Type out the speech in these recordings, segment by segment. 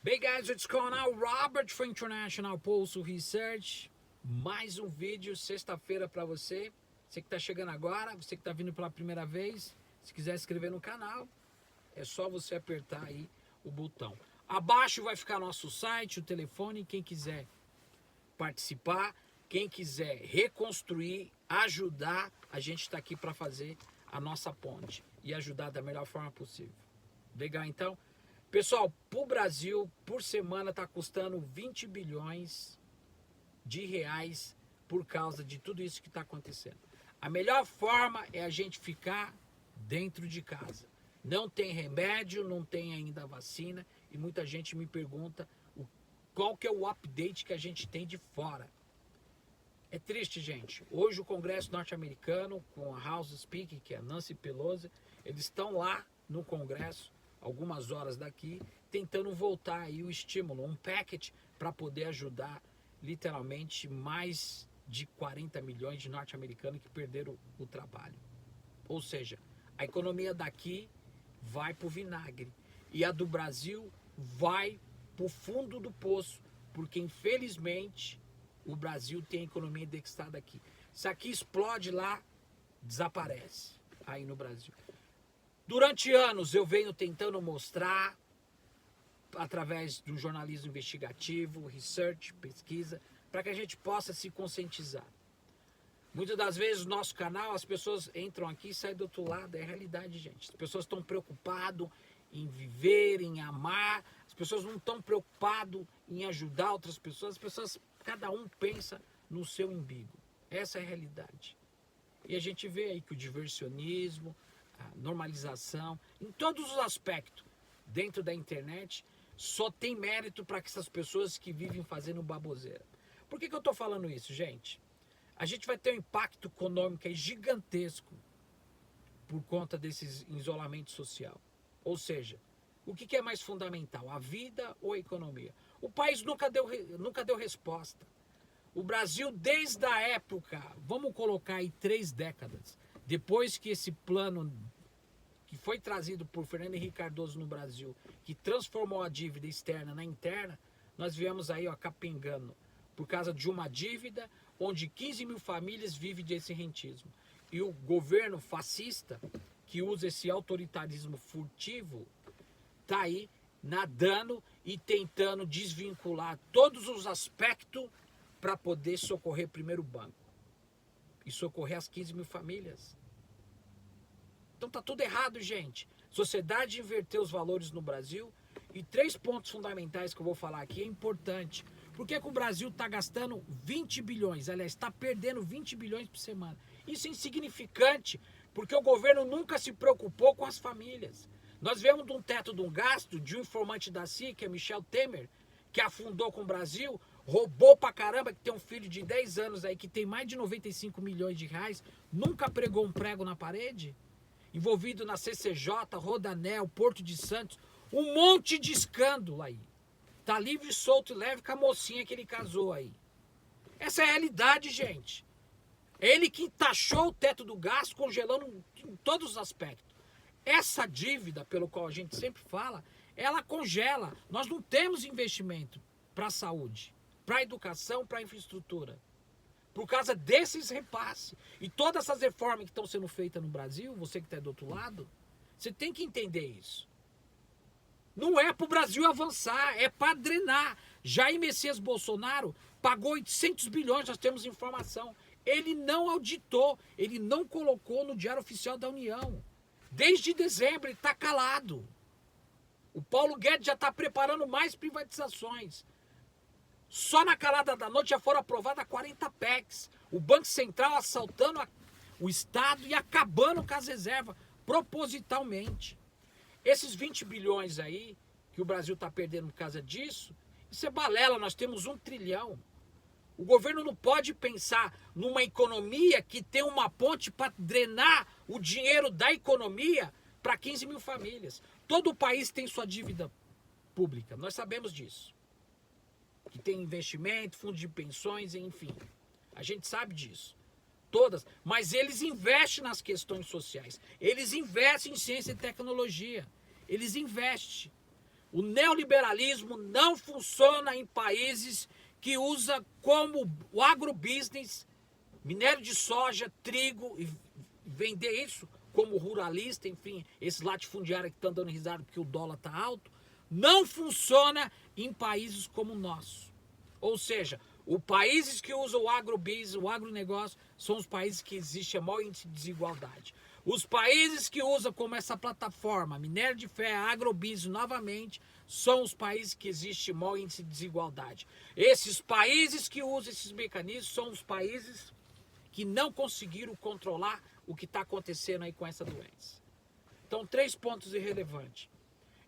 Bem, guys, what's going on? Robert from International Pulse Research. Mais um vídeo, sexta-feira para você. Você que está chegando agora, você que está vindo pela primeira vez. Se quiser se inscrever no canal, é só você apertar aí o botão. Abaixo vai ficar nosso site, o telefone. Quem quiser participar, quem quiser reconstruir, ajudar, a gente está aqui para fazer a nossa ponte e ajudar da melhor forma possível. Legal, então? Pessoal, para o Brasil, por semana está custando 20 bilhões de reais por causa de tudo isso que está acontecendo. A melhor forma é a gente ficar dentro de casa. Não tem remédio, não tem ainda vacina e muita gente me pergunta qual que é o update que a gente tem de fora. É triste, gente. Hoje o Congresso norte-americano, com a House Speaker, que é a Nancy Pelosi, eles estão lá no Congresso, algumas horas daqui, tentando voltar aí o estímulo, um package para poder ajudar literalmente mais de 40 milhões de norte-americanos que perderam o trabalho. Ou seja, a economia daqui vai para o vinagre e a do Brasil vai para o fundo do poço, porque infelizmente o Brasil tem a economia indexada aqui. Se aqui explode lá, desaparece aí no Brasil. Durante anos eu venho tentando mostrar, através do jornalismo investigativo, research, pesquisa, para que a gente possa se conscientizar. Muitas das vezes no nosso canal as pessoas entram aqui e saem do outro lado, é a realidade, gente. As pessoas estão preocupadas em viver, em amar, as pessoas não estão preocupadas em ajudar outras pessoas, as pessoas, cada um pensa no seu umbigo. Essa é a realidade. E a gente vê aí que o diversionismo, a normalização, em todos os aspectos, dentro da internet, só tem mérito para essas pessoas que vivem fazendo baboseira. Por que eu estou falando isso, gente? A gente vai ter um impacto econômico aí gigantesco por conta desse isolamento social. Ou seja, o que é mais fundamental, a vida ou a economia? O país nunca deu resposta. O Brasil, desde a época, vamos colocar aí 3 décadas, depois que esse plano que foi trazido por Fernando Henrique Cardoso no Brasil, que transformou a dívida externa na interna, nós viemos aí capengando por causa de uma dívida onde 15 mil famílias vivem desse rentismo. E o governo fascista, que usa esse autoritarismo furtivo, está aí nadando e tentando desvincular todos os aspectos para poder socorrer primeiro o banco e socorrer as 15 mil famílias. Então tá tudo errado, gente. Sociedade inverteu os valores no Brasil. E 3 pontos fundamentais que eu vou falar aqui é importante. Por que o Brasil está gastando 20 bilhões? Aliás, está perdendo 20 bilhões por semana. Isso é insignificante, porque o governo nunca se preocupou com as famílias. Nós vemos de um teto de um gasto de um informante da CIA, que é Michel Temer, que afundou com o Brasil, roubou pra caramba, que tem um filho de 10 anos aí, que tem mais de 95 milhões de reais, nunca pregou um prego na parede, envolvido na CCJ, Rodanel, Porto de Santos, um monte de escândalo aí. Tá livre, solto e leve com a mocinha que ele casou aí. Essa é a realidade, gente. É ele que taxou o teto do gasto, congelando em todos os aspectos. Essa dívida, pelo qual a gente sempre fala, ela congela. Nós não temos investimento para a saúde, para a educação, para a infraestrutura. Por causa desses repasses. E todas essas reformas que estão sendo feitas no Brasil, você que está do outro lado, você tem que entender isso. Não é para o Brasil avançar, é para drenar. Jair Messias Bolsonaro pagou 800 bilhões, nós temos informação. Ele não auditou, ele não colocou no Diário Oficial da União. Desde dezembro ele está calado. O Paulo Guedes já está preparando mais privatizações. Só na calada da noite já foram aprovadas 40 PECs. O Banco Central assaltando o Estado e acabando com as reservas, propositalmente. Esses 20 bilhões aí, que o Brasil está perdendo por causa disso, isso é balela, nós temos 1 trilhão. O governo não pode pensar numa economia que tem uma ponte para drenar o dinheiro da economia para 15 mil famílias. Todo o país tem sua dívida pública, nós sabemos disso. Que tem investimento, fundo de pensões, enfim. A gente sabe disso. Todas. Mas eles investem nas questões sociais. Eles investem em ciência e tecnologia. Eles investem. O neoliberalismo não funciona em países que usa como o agrobusiness, minério de soja, trigo, e vender isso como ruralista, enfim, esses latifundiários que estão dando risada porque o dólar está alto, não funciona em países como o nosso. Ou seja, os países que usam o agrobusiness, o agronegócio, são os países que existe maior índice de desigualdade. Os países que usam como essa plataforma, minério de ferro, agrobusiness, novamente, são os países que existe maior índice de desigualdade. Esses países que usam esses mecanismos são os países que não conseguiram controlar o que está acontecendo aí com essa doença. Então, 3 pontos irrelevantes.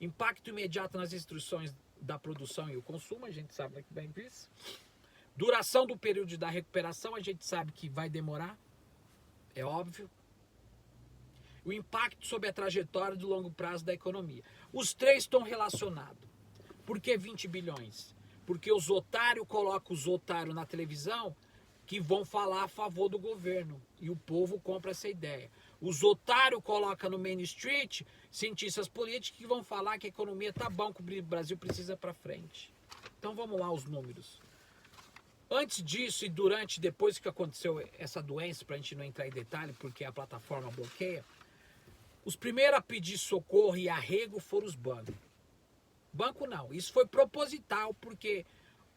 Impacto imediato nas restrições da produção e o consumo, a gente sabe muito bem disso. Duração do período da recuperação, a gente sabe que vai demorar, é óbvio. O impacto sobre a trajetória do longo prazo da economia. Os 3 estão relacionados. Por que 20 bilhões? Porque os otários colocam os otários na televisão que vão falar a favor do governo. E o povo compra essa ideia. Os otários colocam no Main Street cientistas políticos que vão falar que a economia está bom, que o Brasil precisa para frente. Então vamos lá os números. Antes disso e durante, depois que aconteceu essa doença, para a gente não entrar em detalhe, porque a plataforma bloqueia, os primeiros a pedir socorro e arrego foram os bancos. Banco não, isso foi proposital, porque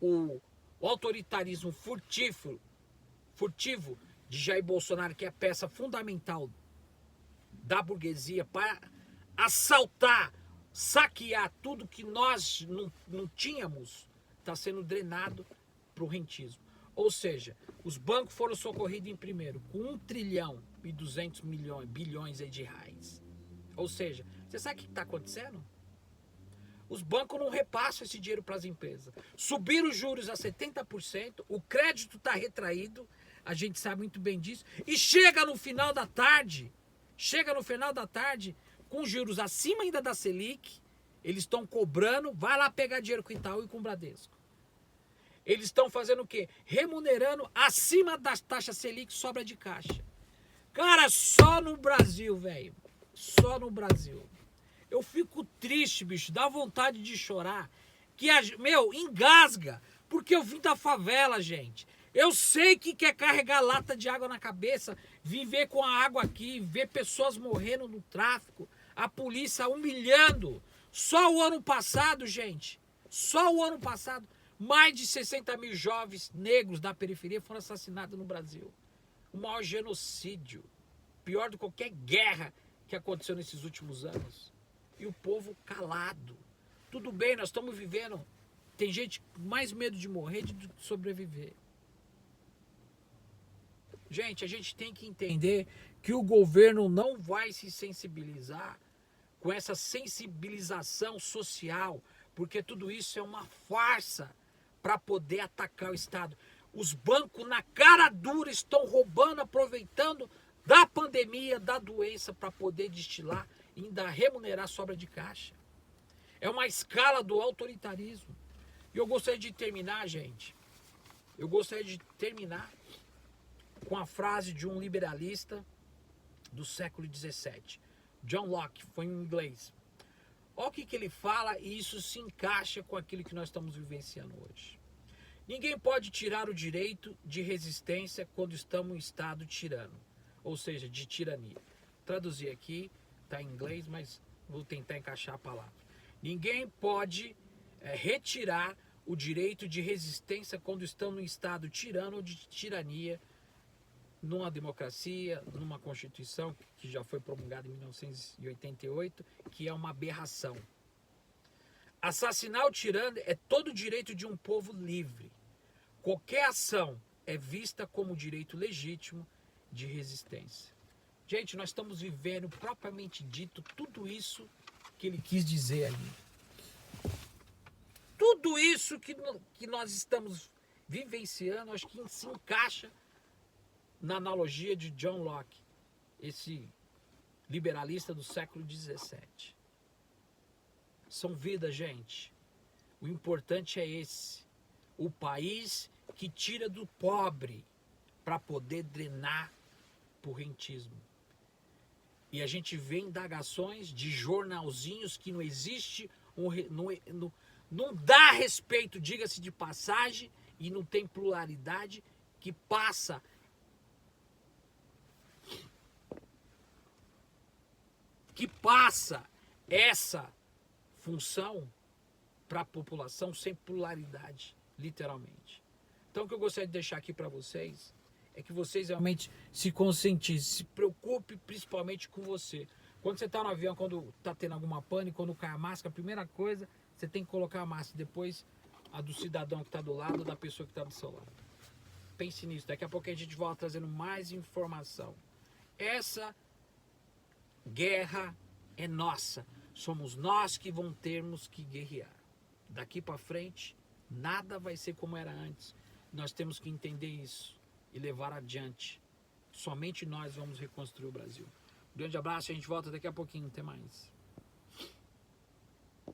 o autoritarismo furtivo de Jair Bolsonaro, que é a peça fundamental da burguesia para assaltar, saquear tudo que nós não tínhamos, está sendo drenado para o rentismo. Ou seja, os bancos foram socorridos em primeiro, com 1 trilhão e 200 bilhões de reais. Ou seja, você sabe o que está acontecendo? Os bancos não repassam esse dinheiro para as empresas. Subiram os juros a 70%, o crédito está retraído, a gente sabe muito bem disso, e chega no final da tarde, com juros acima ainda da Selic, eles estão cobrando, vai lá pegar dinheiro com o Itaú e com o Bradesco. Eles estão fazendo o quê? Remunerando acima das taxas Selic, sobra de caixa. Cara, só no Brasil, velho. Só no Brasil. Eu fico triste, bicho, dá vontade de chorar. Engasga, porque eu vim da favela, gente. Eu sei que quer carregar lata de água na cabeça, viver com a água aqui, ver pessoas morrendo no tráfico, a polícia humilhando. Só o ano passado, gente, mais de 60 mil jovens negros da periferia foram assassinados no Brasil. O maior genocídio, pior do que qualquer guerra que aconteceu nesses últimos anos. E o povo calado. Tudo bem, nós estamos vivendo. Tem gente com mais medo de morrer do que de sobreviver. Gente, a gente tem que entender que o governo não vai se sensibilizar com essa sensibilização social, porque tudo isso é uma farsa para poder atacar o Estado. Os bancos na cara dura estão roubando, aproveitando da pandemia, da doença, para poder destilar e ainda remunerar sobra de caixa. É uma escala do autoritarismo. E eu gostaria de terminar, gente. Com a frase de um liberalista do século XVII. John Locke, foi em inglês. Olha o que ele fala e isso se encaixa com aquilo que nós estamos vivenciando hoje. Ninguém pode tirar o direito de resistência quando estamos em estado tirano, ou seja, de tirania. Traduzir aqui, está em inglês, mas vou tentar encaixar a palavra. Ninguém pode retirar o direito de resistência quando estamos em estado tirano ou de tirania, numa democracia, numa Constituição que já foi promulgada em 1988, que é uma aberração. Assassinar o tirano é todo o direito de um povo livre. Qualquer ação é vista como direito legítimo de resistência. Gente, nós estamos vivendo, propriamente dito, tudo isso que ele quis dizer ali. Tudo isso que nós estamos vivenciando, acho que se encaixa na analogia de John Locke, esse liberalista do século XVII. São vidas, gente. O importante é esse. O país que tira do pobre para poder drenar para o rentismo. E a gente vê indagações de jornalzinhos que não existe não dá respeito, diga-se de passagem, e não tem pluralidade que passa essa função para a população sem pluralidade, literalmente. Então o que eu gostaria de deixar aqui para vocês é que vocês realmente se conscientizem, se preocupe principalmente com você. Quando você está no avião, quando está tendo alguma pane, quando cai a máscara, a primeira coisa, você tem que colocar a máscara, depois a do cidadão que está do lado, da pessoa que está do seu lado. Pense nisso, daqui a pouco a gente volta trazendo mais informação. Essa guerra é nossa, somos nós que vamos termos que guerrear. Daqui para frente, nada vai ser como era antes. Nós temos que entender isso e levar adiante. Somente nós vamos reconstruir o Brasil. Um grande abraço, a gente volta daqui a pouquinho. Até mais.